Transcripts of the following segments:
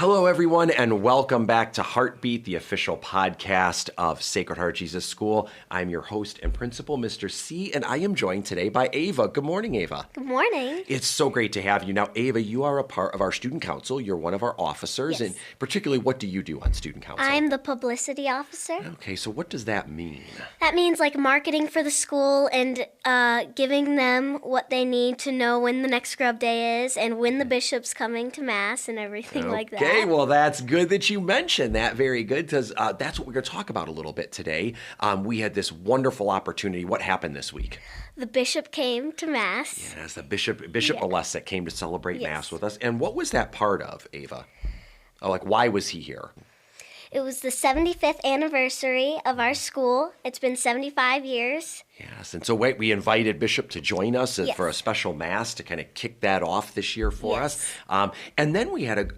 Hello, everyone, and welcome back to Heartbeat, the official podcast of Sacred Heart Jesus School. I'm your host and principal, Mr. C, and I am joined today by Ava. Good morning, Ava. Good morning. It's so great to have you. Now, Ava, you are a part of our student council. You're one of our officers, Yes. and particularly, what do you do on student council? I'm the publicity officer. Okay, so what does that mean? That means like marketing for the school and giving them what they need to know when the next scrub day is and when the bishop's coming to mass and everything like that. Okay, well, that's good that you mentioned that. Very good, because that's what we're going to talk about a little bit today. We had this wonderful opportunity. What happened this week? The bishop came to mass. Yes, the Bishop Alessa came to celebrate Yes. Mass with us. And what was that part of, Ava? Why was he here? It was the 75th anniversary of our school. It's been 75 years. Yes, and so we invited Bishop to join us Yes. for a special Mass to kind of kick that off this year for Yes. us. And then we had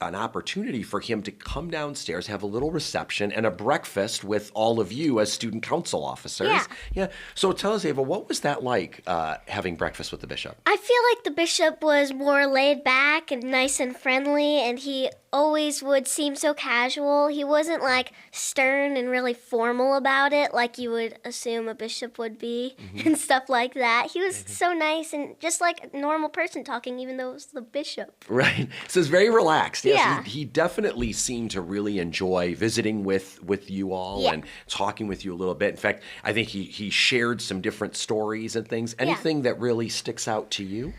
an opportunity for him to come downstairs, have a little reception and a breakfast with all of you as student council officers. Yeah. So tell us, Ava, what was that like, having breakfast with the bishop? I feel like the bishop was more laid back and nice and friendly, and he always would seem so casual. He wasn't like stern and really formal about it like you would assume a bishop would be and stuff like that. He was so nice and just like a normal person talking, even though it was the bishop. Right. So it's very relaxed. Yes, Yeah. he definitely seemed to really enjoy visiting with you all Yeah. and talking with you a little bit. In fact, I think he shared some different stories and things. Anything that really sticks out to you?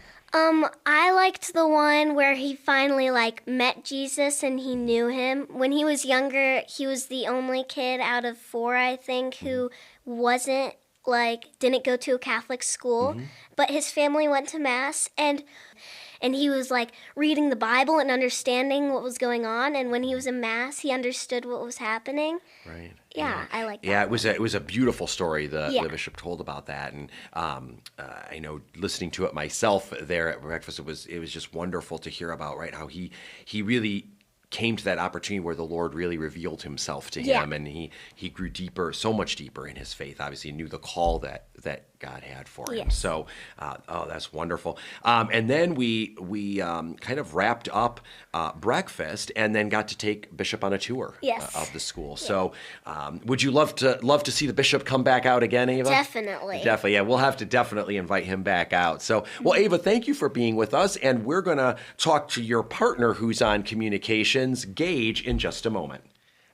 I liked the one where he finally like met Jesus and he knew him. When he was younger, he was the only kid out of 4, I think, who didn't go to a Catholic school, but his family went to mass and he was like reading the Bible and understanding what was going on, and when he was in mass, he understood what was happening. Right. Yeah, I like that. Yeah, it was a beautiful story the Yeah. bishop told about that, and I know listening to it myself there at breakfast, it was just wonderful to hear about how he really came to that opportunity where the Lord really revealed himself to Yeah. him, and he grew deeper, so much deeper in his faith. Obviously, he knew the call that God had for him. Yes. So, that's wonderful. And then we kind of wrapped up breakfast, and then got to take Bishop on a tour Yes. of the school. So, would you love to see the bishop come back out again, Ava? Definitely. Definitely, yeah. We'll have to definitely invite him back out. So, well, Ava, thank you for being with us, and we're going to talk to your partner who's on communications, Gage, in just a moment.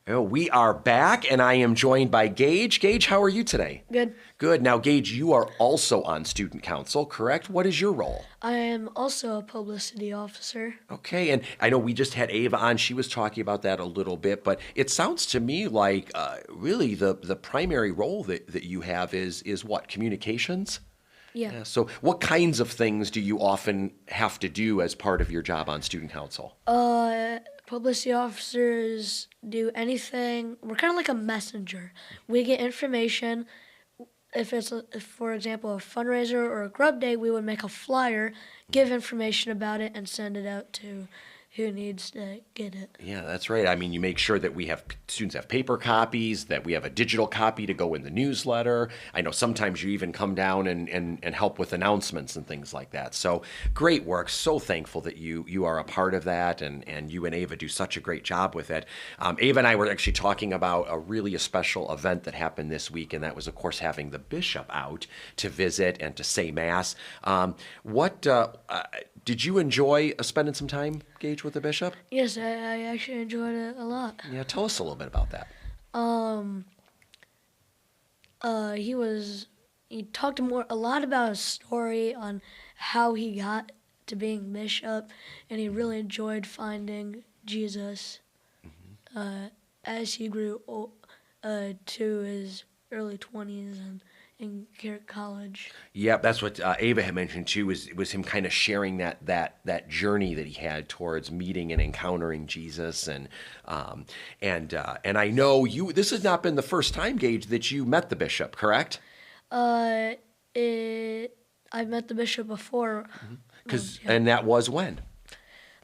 We are back, and I am joined by Gage. Gage, how are you today? Good. Good. Now, Gage, you are also on student council, correct? What is your role? I am also a publicity officer. Okay, and I know we just had Ava on. She was talking about that a little bit, but it sounds to me like really the primary role that you have is what? Communications? Yeah. So what kinds of things do you often have to do as part of your job on student council? Publicity officers do anything. We're kind of like a messenger. We get information. If for example, a fundraiser or a grub day, we would make a flyer, give information about it, and send it out to who needs to get it. Yeah, that's right. I mean, you make sure that students have paper copies, that we have a digital copy to go in the newsletter. I know sometimes you even come down and help with announcements and things like that. So great work. So thankful that you are a part of that, and you and Ava do such a great job with it. Ava and I were actually talking about a special event that happened this week, and that was, of course, having the bishop out to visit and to say Mass. Did you enjoy spending some time, Gage, with the bishop? Yes, I actually enjoyed it a lot. Yeah, tell us a little bit about that. He talked a lot about his story on how he got to being bishop, and he really enjoyed finding Jesus as he grew to his early 20s and in Carrick College. Yeah, that's what Ava had mentioned too. Was him kind of sharing that journey that he had towards meeting and encountering Jesus, and I know you. This has not been the first time, Gage, that you met the bishop, correct? I've met the bishop before. And that was when?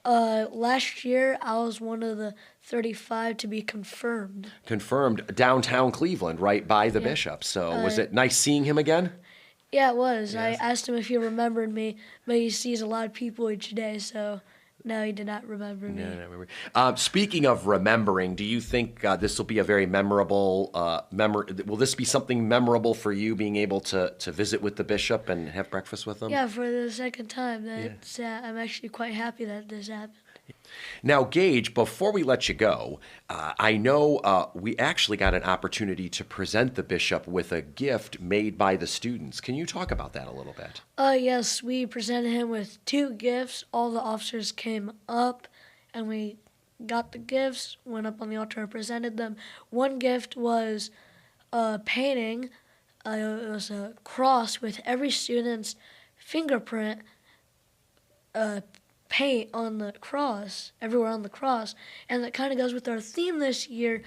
Last year, I was one of the 35 to be confirmed. Confirmed downtown Cleveland, right by the bishop. So was it nice seeing him again? Yeah, it was. Yes. I asked him if he remembered me, but he sees a lot of people each day, so No, he did not remember me. No, no, remember. Speaking of remembering, do you think this will be a very memorable, will this be something memorable for you, being able to visit with the bishop and have breakfast with him? Yeah, for the second time. That's I'm actually quite happy that this happened. Now, Gage, before we let you go, I know we actually got an opportunity to present the bishop with a gift made by the students. Can you talk about that a little bit? Yes, we presented him with 2 gifts. All the officers came up and we got the gifts, went up on the altar and presented them. One gift was a painting. It was a cross with every student's fingerprint paint on the cross, everywhere on the cross. And that kind of goes with our theme this year.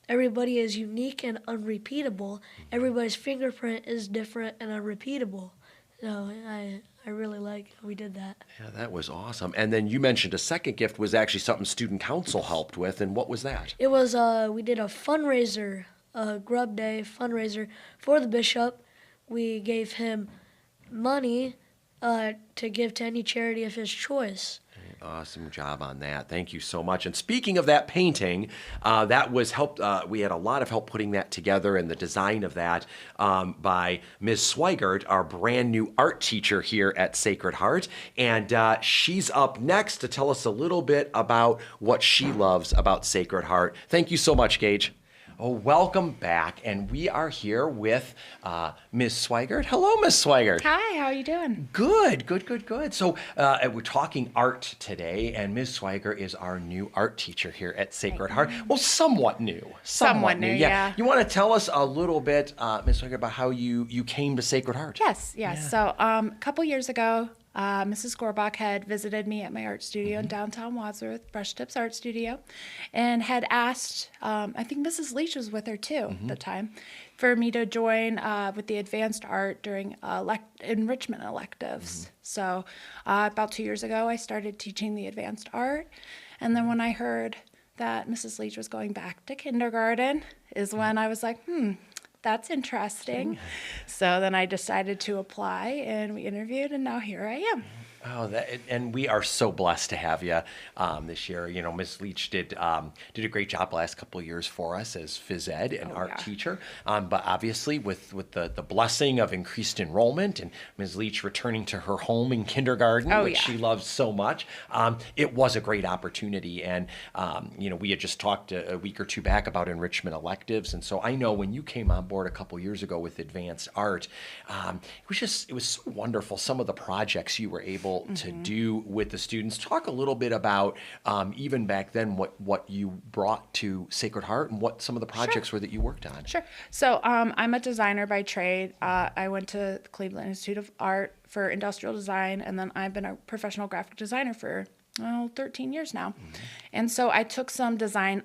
Everybody is unique and unrepeatable. Everybody's fingerprint is different and unrepeatable. So I really like how we did that. Yeah, that was awesome. And then you mentioned a second gift was actually something student council helped with, and what was that? It was we did a fundraiser, a Grub Day fundraiser for the bishop. We gave him money to give to any charity of his choice. Awesome job on that. Thank you so much. And speaking of that painting, that was helped. We had a lot of help putting that together and the design of that by Ms. Swigert, our brand new art teacher here at Sacred Heart. And she's up next to tell us a little bit about what she loves about Sacred Heart. Thank you so much, Gage. Oh, welcome back, and we are here with Ms. Swigert. Hello, Ms. Swigert. Hi, how are you doing? Good. So we're talking art today, and Ms. Swigert is our new art teacher here at Sacred Heart. Well, somewhat new. Somewhat new, yeah. You want to tell us a little bit, Ms. Swigert, about how you came to Sacred Heart? Yes. Yeah. So a couple years ago, Mrs. Gorbach had visited me at my art studio in downtown Wadsworth, Brush Tips Art Studio, and had asked, I think Mrs. Leach was with her too at the time, for me to join with the advanced art during enrichment electives. So about 2 years ago, I started teaching the advanced art. And then when I heard that Mrs. Leach was going back to kindergarten is when I was like, that's interesting. So then I decided to apply, and we interviewed, and now here I am. Oh, and we are so blessed to have you this year. You know, Ms. Leach did a great job the last couple of years for us as phys ed and art teacher. But obviously, with the blessing of increased enrollment and Ms. Leach returning to her home in kindergarten, which she loves so much, it was a great opportunity. And you know, we had just talked a week or two back about enrichment electives, and so I know when you came on board a couple years ago with advanced art, it was so wonderful. Some of the projects you were able to do with the students. Talk a little bit about even back then what you brought to Sacred Heart and what some of the projects were that you worked on. Sure. So I'm a designer by trade. I went to the Cleveland Institute of Art for industrial design, and then I've been a professional graphic designer for 13 years now. And so I took some design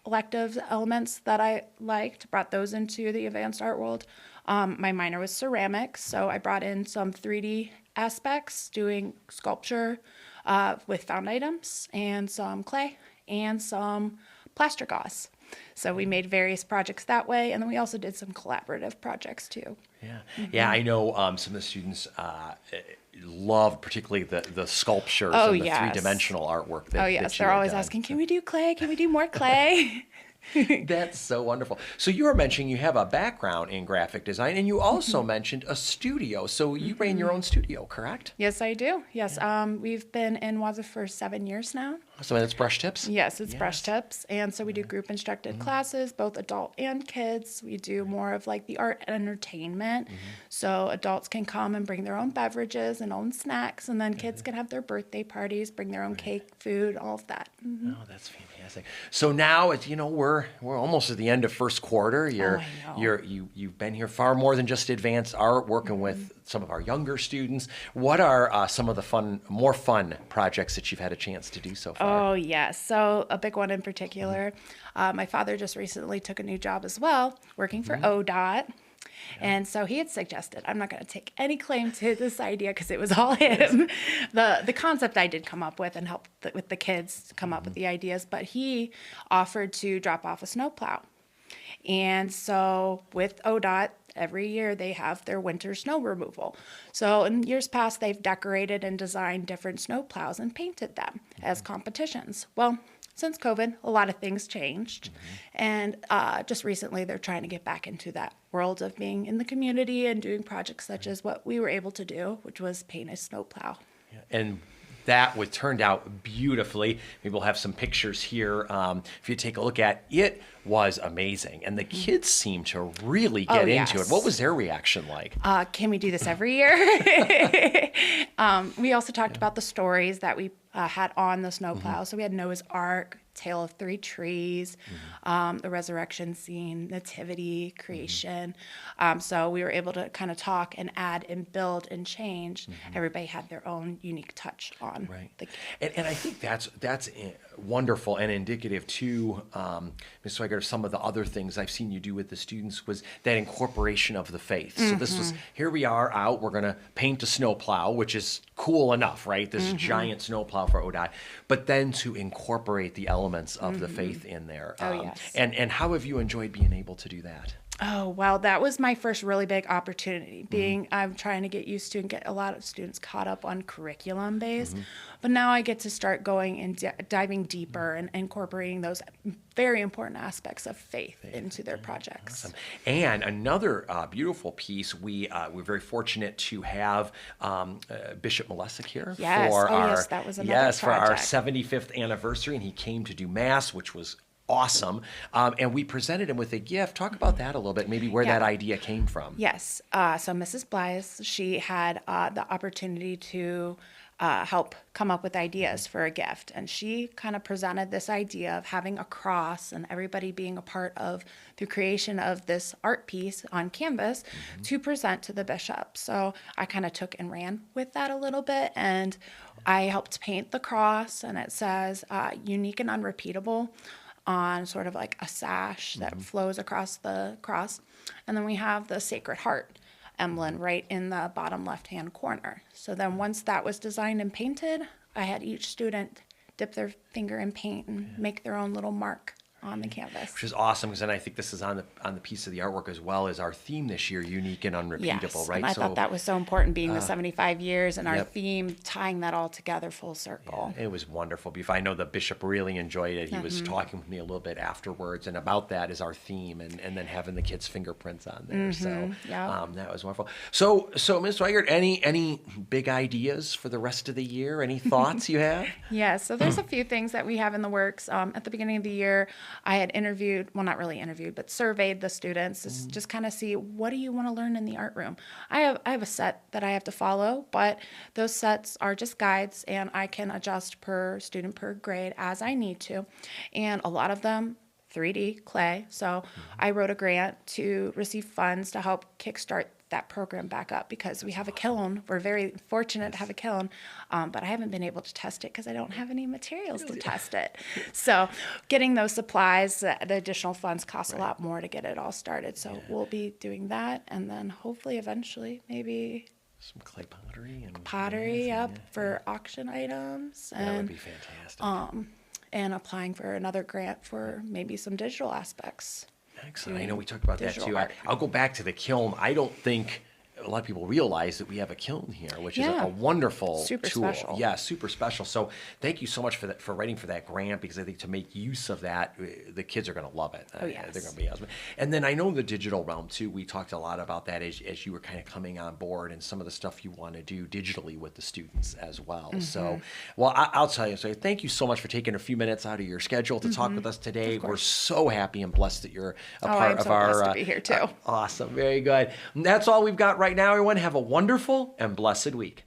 elective elements that I liked, brought those into the advanced art world. My minor was ceramics, so I brought in some 3D aspects, doing sculpture with found items and some clay and some plaster gauze. So we made various projects that way, and then we also did some collaborative projects too. Yeah, I know some of the students love particularly the sculptures and the three-dimensional artwork. That They're always asking, can we do clay? Can we do more clay? That's so wonderful. So you were mentioning you have a background in graphic design, and you also mentioned a studio. So you ran your own studio, correct? Yes, I do. Yes, we've been in Wadsworth for 7 years now. So that's Brush Tips? Yes, it's Brush Tips. And so we do group instructed classes, both adult and kids. We do more of like the art and entertainment. So adults can come and bring their own beverages and own snacks, and then kids can have their birthday parties, bring their own cake, food, all of that. Oh, that's fantastic. So now, you know, we're almost at the end of first quarter. You've been here far more than just advanced art, working with some of our younger students. What are some of the more fun projects that you've had a chance to do so far? Oh, yes. So a big one in particular, my father just recently took a new job as well, working for ODOT. And so he had suggested, I'm not going to take any claim to this idea because it was all him. The concept I did come up with and help with the kids come up with the ideas, but he offered to drop off a snowplow. And so with ODOT, every year they have their winter snow removal. So in years past, they've decorated and designed different snow plows and painted them as competitions. Well, since COVID, a lot of things changed. And just recently, they're trying to get back into that world of being in the community and doing projects such as what we were able to do, which was paint a snowplow. And that was turned out beautifully. Maybe we'll have some pictures here. If you take a look at it, was amazing, and the kids seemed to really get into it. yes. What was their reaction like? Can we do this every year? We also talked about the stories that we had on the snowplow. So we had Noah's Ark, Tale of Three Trees, the resurrection scene, nativity, creation. So we were able to kind of talk and add and build and change. Everybody had their own unique touch on the And I think that's wonderful and indicative too, Ms. Swiger, of some of the other things I've seen you do with the students was that incorporation of the faith. So this was, here we are out, we're going to paint a snowplow, which is cool enough, right? This giant snowplow for ODOT, but then to incorporate the elements of the faith in there. Yes. And how have you enjoyed being able to do that? Oh, well, that was my first really big opportunity. I'm trying to get used to and get a lot of students caught up on curriculum base. But now I get to start going and diving deeper and incorporating those very important aspects of faith into their projects. Awesome. And another beautiful piece, we're very fortunate to have Bishop Malesic here Yes. for yes, that was another for our project. 75th anniversary, and he came to do Mass, which was awesome. And we presented him with a gift. Talk about that a little bit, maybe where that idea came from. Yes. So Mrs. Blythe, she had the opportunity to help come up with ideas for a gift. And she kind of presented this idea of having a cross and everybody being a part of the creation of this art piece on canvas to present to the bishop. So I kind of took and ran with that a little bit. And I helped paint the cross, and it says unique and unrepeatable on sort of like a sash that flows across the cross. And then we have the Sacred Heart emblem right in the bottom left-hand corner. So then once that was designed and painted, I had each student dip their finger in paint and make their own little mark on the canvas. Which is awesome, because then I think this is on the piece of the artwork as well as our theme this year, unique and unrepeatable, Yes, right? and I thought that was so important, being the 75 years and our Yep. theme, tying that all together full circle. It was wonderful. I know the bishop really enjoyed it. He was talking with me a little bit afterwards, and about that is our theme, and then having the kids' fingerprints on there. So yeah. that was wonderful. So Ms. Weigert, any big ideas for the rest of the year? Any thoughts you have? Yeah, so there's a few things that we have in the works. At the beginning of the year, I had not really interviewed, but surveyed the students to just kind of see, what do you want to learn in the art room? I have a set that I have to follow, but those sets are just guides, and I can adjust per student per grade as I need to. And a lot of them 3D clay. So I wrote a grant to receive funds to help kickstart that program back up, because we have a kiln. We're very fortunate to have a kiln, but I haven't been able to test it because I don't have any materials to test it. So getting those supplies, the additional funds cost a lot more to get it all started. So we'll be doing that, and then hopefully eventually maybe Some clay pottery and pottery for auction items, that would and be fantastic. and applying for another grant for maybe some digital aspects. Excellent. I know we talked about that digital too. art. I'll go back to the kiln. I don't think a lot of people realize that we have a kiln here, which is Yeah. a wonderful Super tool. special. Yeah, super special. So thank you so much for that, for writing for that grant, because I think to make use of that, the kids are going to love it. Oh, yes. They're going to be awesome. And then I know the digital realm too. We talked a lot about that as you were kind of coming on board, and some of the stuff you want to do digitally with the students as well. So, well, I'll tell you. So thank you so much for taking a few minutes out of your schedule to talk with us today. We're so happy and blessed that you're a part I'm of so our. blessed to be here too. Awesome. Very good. And that's all we've got right now, everyone. Have a wonderful and blessed week.